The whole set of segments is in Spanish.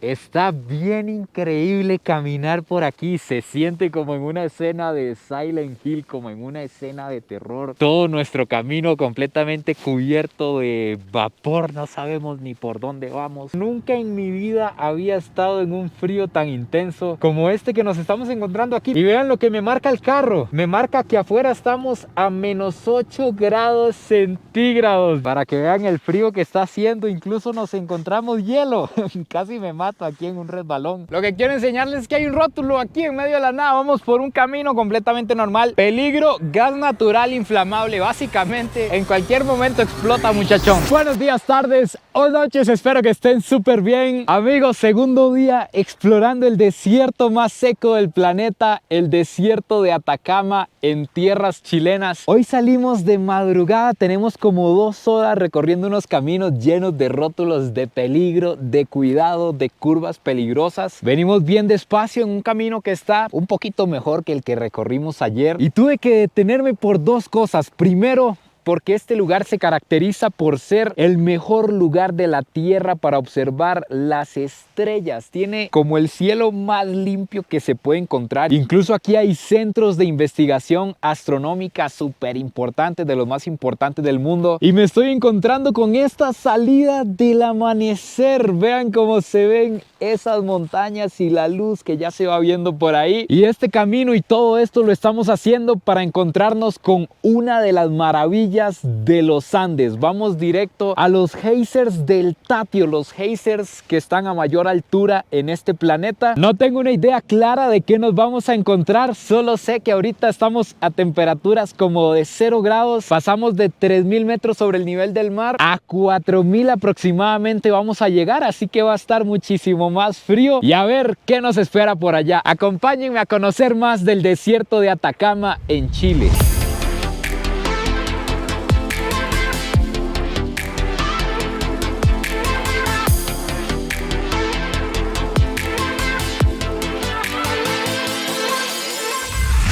Está bien increíble caminar por aquí, se siente como en una escena de Silent Hill, como en una escena de terror. Todo nuestro camino completamente cubierto de vapor, no sabemos ni por dónde vamos. Nunca en mi vida había estado en un frío tan intenso como este que nos estamos encontrando aquí. Y vean lo que me marca el carro, me marca que afuera estamos a -8 grados centígrados. Para que vean el frío que está haciendo, incluso nos encontramos hielo. Casi me mato aquí en un resbalón. Lo que quiero enseñarles es que hay un rótulo aquí en medio de la nada. Vamos por un camino completamente normal. Peligro, gas natural inflamable. Básicamente en cualquier momento explota, muchachón. Buenos días, tardes o noches, espero que estén súper bien. Amigos, segundo día explorando el desierto más seco del planeta, el desierto de Atacama en tierras chilenas. Hoy salimos de madrugada, tenemos como 2 horas recorriendo unos caminos llenos de rótulos de peligro, de cuidado, de curvas peligrosas. Venimos bien despacio en un camino que está un poquito mejor que el que recorrimos ayer, y tuve que detenerme por 2 cosas. Primero, porque este lugar se caracteriza por ser el mejor lugar de la Tierra para observar las estrellas. Tiene como el cielo más limpio que se puede encontrar. Incluso aquí hay centros de investigación astronómica súper importantes, de los más importantes del mundo. Y me estoy encontrando con esta salida del amanecer. Vean cómo se ven esas montañas y la luz que ya se va viendo por ahí. Y este camino y todo esto lo estamos haciendo para encontrarnos con una de las maravillas de los Andes. Vamos directo a los geysers del Tatio, los geysers que están a mayor altura en este planeta. No tengo una idea clara de qué nos vamos a encontrar, solo sé que ahorita estamos a temperaturas como de 0 grados, pasamos de 3000 metros sobre el nivel del mar a 4000 aproximadamente vamos a llegar, así que va a estar muchísimo más frío y a ver qué nos espera por allá. Acompáñenme a conocer más del desierto de Atacama en Chile.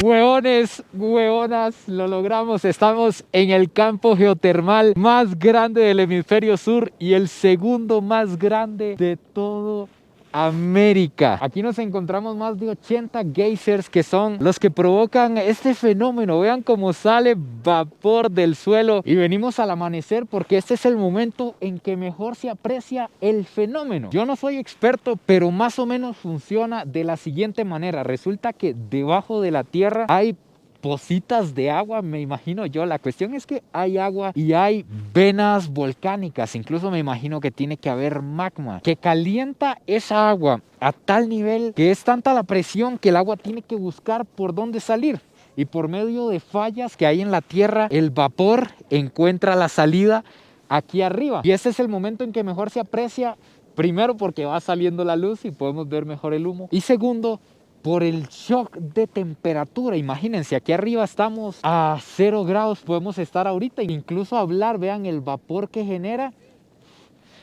Hueones, hueonas, lo logramos. Estamos en el campo geotermal más grande del hemisferio sur y el segundo más grande de todo América. Aquí nos encontramos más de 80 geysers que son los que provocan este fenómeno. Vean cómo sale vapor del suelo y venimos al amanecer porque este es el momento en que mejor se aprecia el fenómeno. Yo no soy experto, pero más o menos funciona de la siguiente manera. Resulta que debajo de la tierra hay pocitas de agua, me imagino yo. La cuestión es que hay agua y hay venas volcánicas. Incluso me imagino que tiene que haber magma que calienta esa agua a tal nivel que es tanta la presión que el agua tiene que buscar por dónde salir. Y por medio de fallas que hay en la tierra, el vapor encuentra la salida aquí arriba. Y ese es el momento en que mejor se aprecia. Primero, porque va saliendo la luz y podemos ver mejor el humo. Y segundo, por el shock de temperatura. Imagínense, aquí arriba estamos a 0 grados, podemos estar ahorita e incluso hablar. Vean el vapor que genera.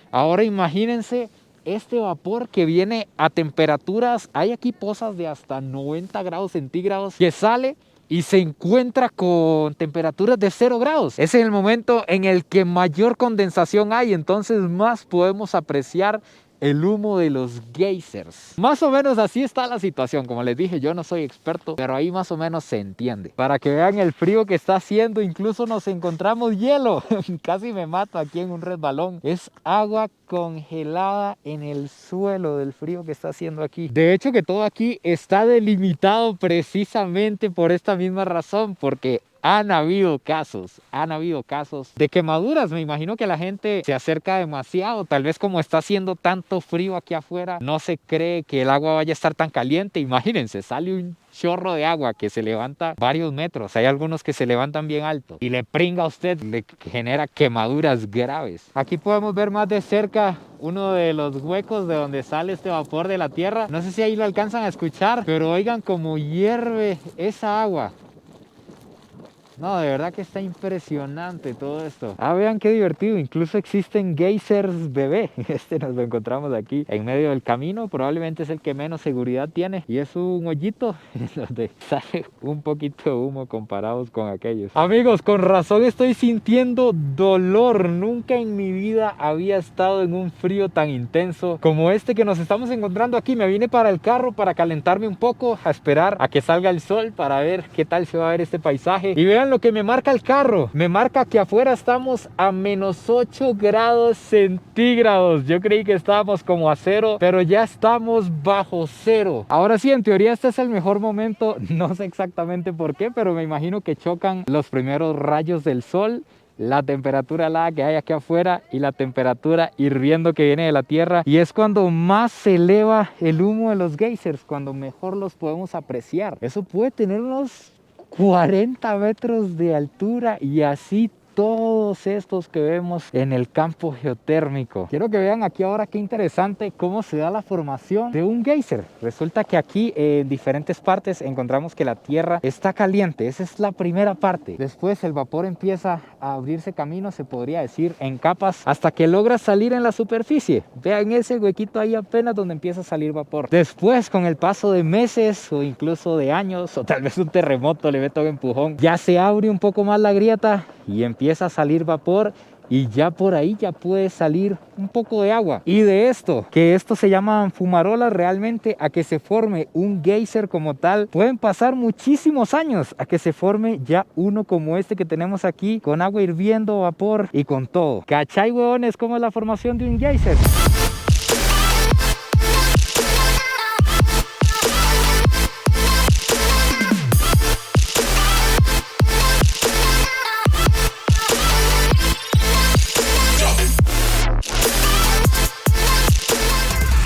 Ahora imagínense este vapor que viene a temperaturas, hay aquí pozas de hasta 90 grados centígrados que sale y se encuentra con temperaturas de 0 grados. Ese es el momento en el que mayor condensación hay, entonces más podemos apreciar el humo de los geysers. Más o menos así está la situación. Como les dije, yo no soy experto, pero ahí más o menos se entiende. Para que vean el frío que está haciendo, incluso nos encontramos hielo. Casi me mato aquí en un resbalón. Es agua congelada en el suelo del frío que está haciendo aquí. De hecho, que todo aquí está delimitado precisamente por esta misma razón, porque han habido casos de quemaduras. Me imagino que la gente se acerca demasiado, tal vez como está haciendo tanto frío aquí afuera, no se cree que el agua vaya a estar tan caliente. Imagínense, sale un chorro de agua que se levanta varios metros, hay algunos que se levantan bien alto y le pringa a usted, le genera quemaduras graves. Aquí podemos ver más de cerca uno de los huecos de donde sale este vapor de la tierra. No sé si ahí lo alcanzan a escuchar, pero oigan cómo hierve esa agua. No, de verdad que está impresionante todo esto. Ah, vean qué divertido. Incluso existen geysers bebé. Este nos lo encontramos aquí en medio del camino. Probablemente es el que menos seguridad tiene. Y es un hoyito donde sale un poquito de humo comparados con aquellos. Amigos, con razón estoy sintiendo dolor. Nunca en mi vida había estado en un frío tan intenso como este que nos estamos encontrando aquí. Me vine para el carro para calentarme un poco, a esperar a que salga el sol para ver qué tal se va a ver este paisaje. Y vean lo que me marca el carro. Me marca que afuera estamos a menos 8 grados centígrados. Yo creí que estábamos como a 0, pero ya estamos bajo 0. Ahora sí, en teoría este es el mejor momento. No sé exactamente por qué, pero me imagino que chocan los primeros rayos del sol, la temperatura helada que hay aquí afuera y la temperatura hirviendo que viene de la tierra, y es cuando más se eleva el humo de los geysers, cuando mejor los podemos apreciar. Eso puede tener unos 40 metros de altura, y así todos estos que vemos en el campo geotérmico. Quiero que vean aquí ahora qué interesante cómo se da la formación de un geyser. Resulta que aquí en diferentes partes encontramos que la tierra está caliente. Esa es la primera parte. Después el vapor empieza a abrirse camino, se podría decir, en capas, hasta que logra salir en la superficie. Vean ese huequito ahí apenas donde empieza a salir vapor. Después, con el paso de meses o incluso de años, o tal vez un terremoto le mete un empujón, ya se abre un poco más la grieta y empieza a salir vapor, y ya por ahí ya puede salir un poco de agua. Y de esto, que esto se llaman fumarolas, realmente a que se forme un geyser como tal, pueden pasar muchísimos años a que se forme ya uno como este que tenemos aquí, con agua hirviendo, vapor y con todo. ¿Cachai, huevones, cómo es la formación de un geyser?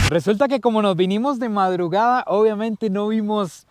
Resulta que como nos vinimos de madrugada, obviamente no vimos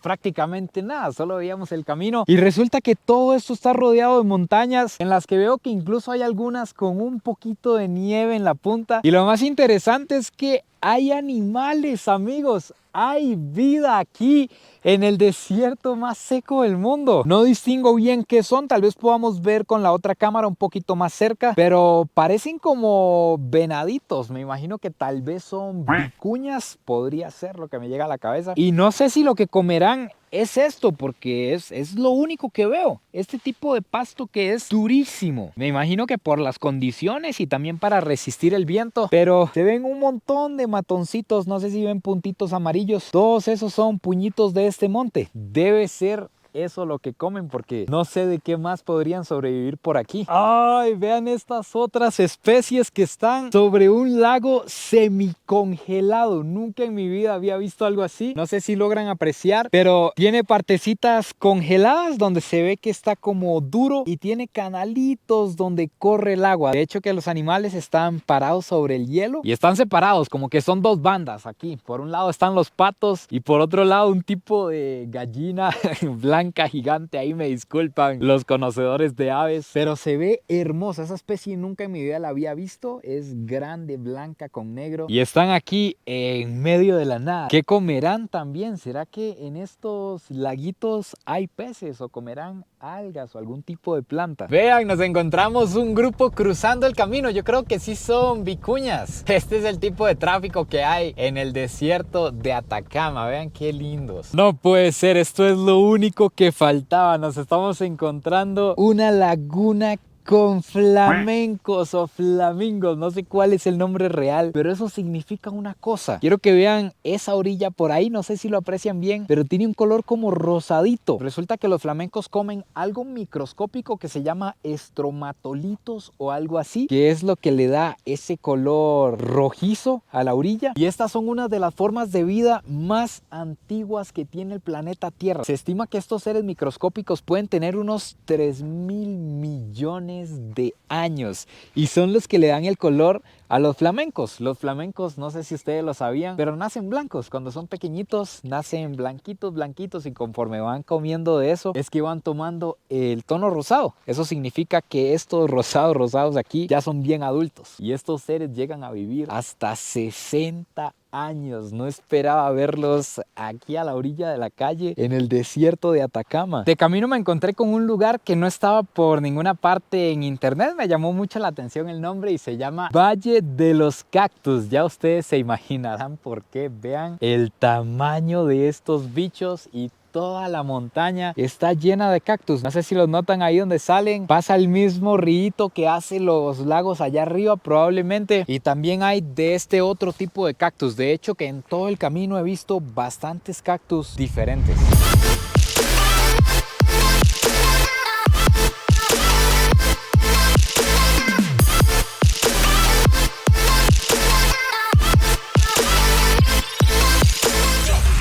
prácticamente nada, solo veíamos el camino, y resulta que todo esto está rodeado de montañas en las que veo que incluso hay algunas con un poquito de nieve en la punta. Y lo más interesante es que hay animales, amigos. Hay vida aquí en el desierto más seco del mundo. No distingo bien qué son, tal vez podamos ver con la otra cámara un poquito más cerca, pero parecen como venaditos. Me imagino que tal vez son vicuñas, podría ser lo que me llega a la cabeza. Y no sé si lo que comerán es esto, porque es lo único que veo. Este tipo de pasto que es durísimo. Me imagino que por las condiciones y también para resistir el viento. Pero se ven un montón de matoncitos, no sé si ven puntitos amarillos. Todos esos son puñitos de este monte. Debe ser eso lo que comen, porque no sé de qué más podrían sobrevivir por aquí. Ay, vean estas otras especies que están sobre un lago semicongelado. Nunca en mi vida había visto algo así. No sé si logran apreciar, pero tiene partecitas congeladas donde se ve que está como duro, y tiene canalitos donde corre el agua. De hecho, que los animales están parados sobre el hielo y están separados, como que son dos bandas aquí. Por un lado están los patos y por otro lado un tipo de gallina blanca gigante. Ahí me disculpan los conocedores de aves, pero se ve hermosa. Esa especie nunca en mi vida la había visto. Es grande, blanca con negro, y están aquí en medio de la nada. ¿Qué comerán también? ¿Será que en estos laguitos hay peces, o comerán algas o algún tipo de planta? Vean, nos encontramos un grupo cruzando el camino. Yo creo que sí son vicuñas. Este es el tipo de tráfico que hay en el desierto de Atacama. Vean qué lindos. No puede ser, esto es lo único que faltaba. Nos estamos encontrando una laguna con flamencos o flamingos, no sé cuál es el nombre real, pero eso significa una cosa. Quiero que vean esa orilla por ahí, no sé si lo aprecian bien, pero tiene un color como rosadito. Resulta que los flamencos comen algo microscópico que se llama estromatolitos o algo así, que es lo que le da ese color rojizo a la orilla. Y estas son una de las formas de vida más antiguas que tiene el planeta Tierra. Se estima que estos seres microscópicos pueden tener unos 3.000 millones de años, y son los que le dan el color a los flamencos. Los flamencos, no sé si ustedes lo sabían, pero nacen blancos. Cuando son pequeñitos nacen blanquitos, blanquitos, y conforme van comiendo de eso es que van tomando el tono rosado. Eso significa que estos rosados aquí ya son bien adultos, y estos seres llegan a vivir hasta 60 años. No esperaba verlos aquí a la orilla de la calle en el desierto de Atacama. De camino me encontré con un lugar que no estaba por ninguna parte en internet. Me llamó mucho la atención el nombre y se llama Valle de los Cactus. Ya ustedes se imaginarán por qué. Vean el tamaño de estos bichos y toda la montaña está llena de cactus. No sé si los notan ahí donde salen. Pasa el mismo río que hace los lagos allá arriba probablemente. Y también hay de este otro tipo de cactus. De hecho que en todo el camino he visto bastantes cactus diferentes.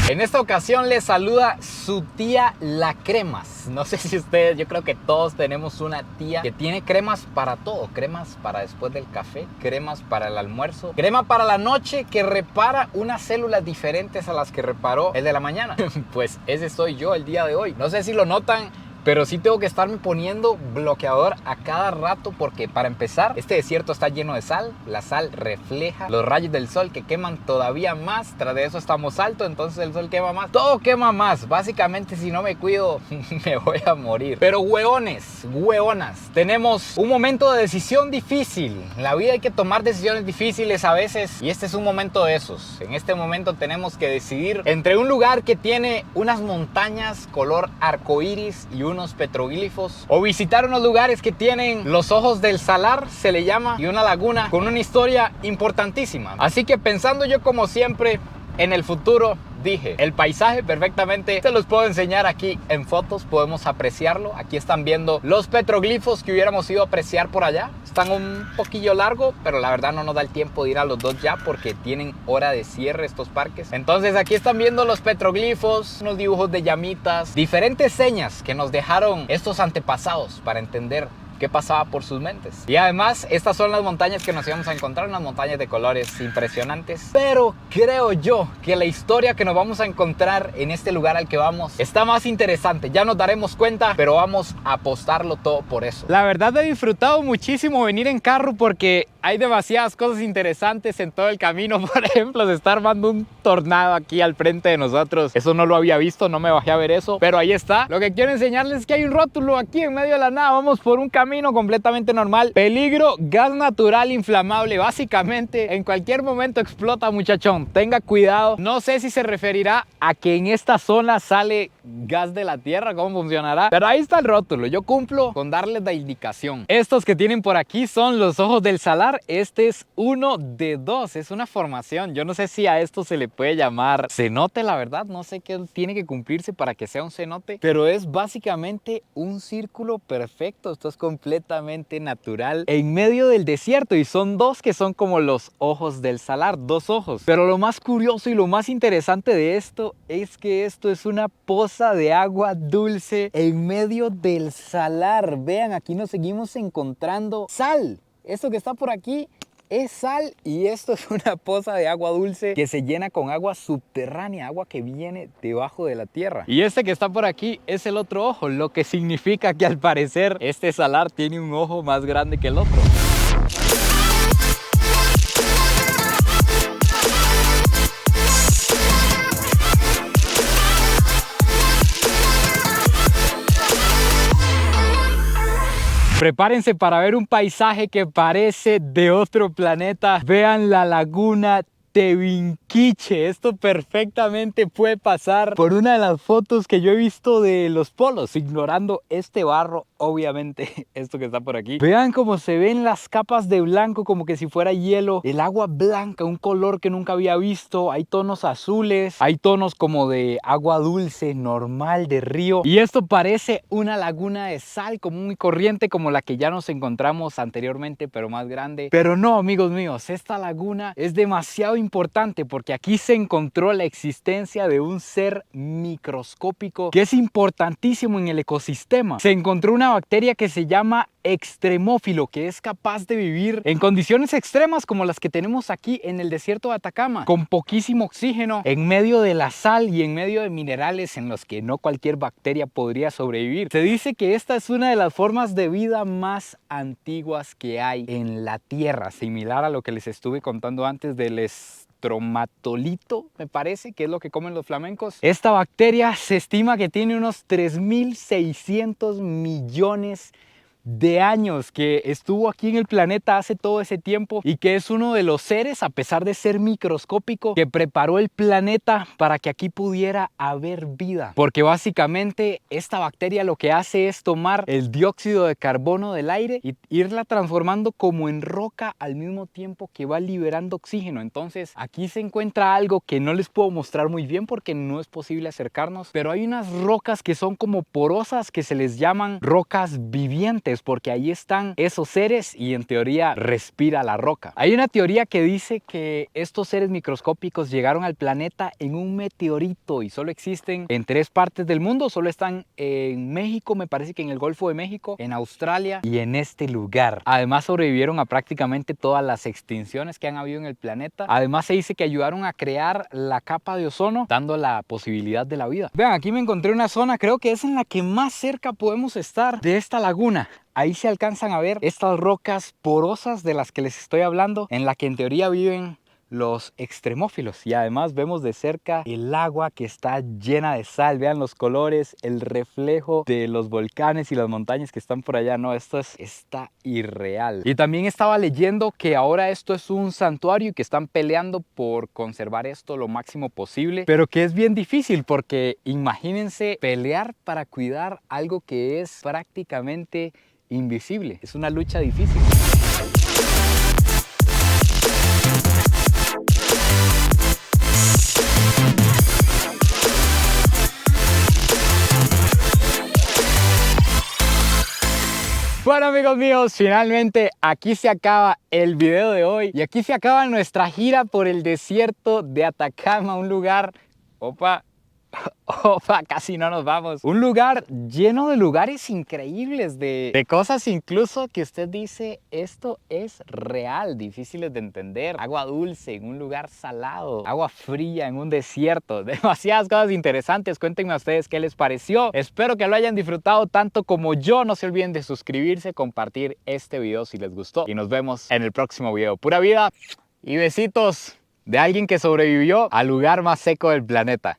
En esta ocasión les saluda su tía La Cremas. No sé si ustedes, yo creo que todos tenemos una tía que tiene cremas para todo. Cremas para después del café, cremas para el almuerzo, crema para la noche que repara unas células diferentes a las que reparó el de la mañana. Pues ese soy yo el día de hoy. No sé si lo notan, pero sí tengo que estarme poniendo bloqueador a cada rato porque para empezar, este desierto está lleno de sal. La sal refleja los rayos del sol que queman todavía más. Tras de eso estamos altos, entonces el sol quema más. Todo quema más. Básicamente si no me cuido me voy a morir. Pero hueones, hueonas, tenemos un momento de decisión difícil. En la vida hay que tomar decisiones difíciles a veces y este es un momento de esos. En este momento tenemos que decidir entre un lugar que tiene unas montañas color arcoíris y unos petroglifos, o visitar unos lugares que tienen los ojos del salar, se le llama, y una laguna con una historia importantísima. Así que pensando yo como siempre en el futuro, dije, el paisaje perfectamente se los puedo enseñar aquí en fotos, podemos apreciarlo. Aquí están viendo los petroglifos que hubiéramos ido a apreciar por allá. Están un poquillo largo, pero la verdad no nos da el tiempo de ir a los dos ya porque tienen hora de cierre estos parques. Entonces aquí están viendo los petroglifos, unos dibujos de llamitas, diferentes señas que nos dejaron estos antepasados para entender qué pasaba por sus mentes. Y además, estas son las montañas que nos íbamos a encontrar, unas montañas de colores impresionantes. Pero creo yo que la historia que nos vamos a encontrar en este lugar al que vamos está más interesante. Ya nos daremos cuenta, pero vamos a apostarlo todo por eso. La verdad he disfrutado muchísimo venir en carro porque hay demasiadas cosas interesantes en todo el camino. Por ejemplo, se está armando un tornado aquí al frente de nosotros. Eso no lo había visto, no me bajé a ver eso, pero ahí está. Lo que quiero enseñarles es que hay un rótulo aquí en medio de la nada. Vamos por un camino completamente normal. Peligro, gas natural inflamable. Básicamente, en cualquier momento explota, muchachón. Tenga cuidado. No sé si se referirá a que en esta zona sale gas de la tierra, cómo funcionará, pero ahí está el rótulo. Yo cumplo con darles la indicación. Estos que tienen por aquí son los ojos del salar. Este es uno de dos, es una formación. Yo no sé si a esto se le puede llamar cenote, la verdad. No sé qué tiene que cumplirse para que sea un cenote, pero es básicamente un círculo perfecto. Esto es completamente natural en medio del desierto y son dos que son como los ojos del salar, dos ojos. Pero lo más curioso y lo más interesante de esto es que esto es una poza de agua dulce en medio del salar. Vean, aquí nos seguimos encontrando sal. Esto que está por aquí es sal y esto es una poza de agua dulce que se llena con agua subterránea, agua que viene debajo de la tierra. Y este que está por aquí es el otro ojo, lo que significa que al parecer este salar tiene un ojo más grande que el otro. Prepárense para ver un paisaje que parece de otro planeta. Vean la laguna Tevinquiche. Esto perfectamente puede pasar por una de las fotos que yo he visto de los polos, ignorando este barro, obviamente, esto que está por aquí. Vean cómo se ven las capas de blanco como que si fuera hielo. El agua blanca, un color que nunca había visto. Hay tonos azules, hay tonos como de agua dulce, normal, de río. Y esto parece una laguna de sal común y corriente como la que ya nos encontramos anteriormente, pero más grande. Pero no, amigos míos, esta laguna es demasiado importante porque aquí se encontró la existencia de un ser microscópico que es importantísimo en el ecosistema. Se encontró una bacteria que se llama extremófilo, que es capaz de vivir en condiciones extremas como las que tenemos aquí en el desierto de Atacama, con poquísimo oxígeno, en medio de la sal y en medio de minerales en los que no cualquier bacteria podría sobrevivir. Se dice que esta es una de las formas de vida más antiguas que hay en la Tierra, similar a lo que les estuve contando antes del stromatolito, me parece, que es lo que comen los flamencos. Esta bacteria se estima que tiene unos 3.600 millones de años que estuvo aquí en el planeta hace todo ese tiempo y que es uno de los seres, a pesar de ser microscópico, que preparó el planeta para que aquí pudiera haber vida. Porque básicamente esta bacteria lo que hace es tomar el dióxido de carbono del aire y irla transformando como en roca al mismo tiempo que va liberando oxígeno. Entonces aquí se encuentra algo que no les puedo mostrar muy bien porque no es posible acercarnos, pero hay unas rocas que son como porosas que se les llaman rocas vivientes, porque ahí están esos seres y en teoría respira la roca. Hay una teoría que dice que estos seres microscópicos llegaron al planeta en un meteorito y solo existen en 3 partes del mundo. Solo están en México, me parece que en el Golfo de México, en Australia y en este lugar. Además sobrevivieron a prácticamente todas las extinciones que han habido en el planeta. Además se dice que ayudaron a crear la capa de ozono, dando la posibilidad de la vida. Vean, aquí me encontré una zona, creo que es en la que más cerca podemos estar de esta laguna. Ahí se alcanzan a ver estas rocas porosas de las que les estoy hablando, en la que en teoría viven los extremófilos. Y además vemos de cerca el agua que está llena de sal. Vean los colores, el reflejo de los volcanes y las montañas que están por allá. No, está irreal. Y también estaba leyendo que ahora esto es un santuario y que están peleando por conservar esto lo máximo posible, pero que es bien difícil porque imagínense pelear para cuidar algo que es prácticamente invisible. Es una lucha difícil. Bueno, amigos míos, finalmente aquí se acaba el video de hoy y aquí se acaba nuestra gira por el desierto de Atacama, un lugar... Opa, casi no nos vamos. Un lugar lleno de lugares increíbles, de cosas incluso que usted dice, esto es real, difíciles de entender. Agua dulce en un lugar salado, agua fría en un desierto, demasiadas cosas interesantes. Cuéntenme a ustedes qué les pareció. Espero que lo hayan disfrutado tanto como yo. No se olviden de suscribirse, compartir este video si les gustó y nos vemos en el próximo video. Pura vida y besitos de alguien que sobrevivió al lugar más seco del planeta.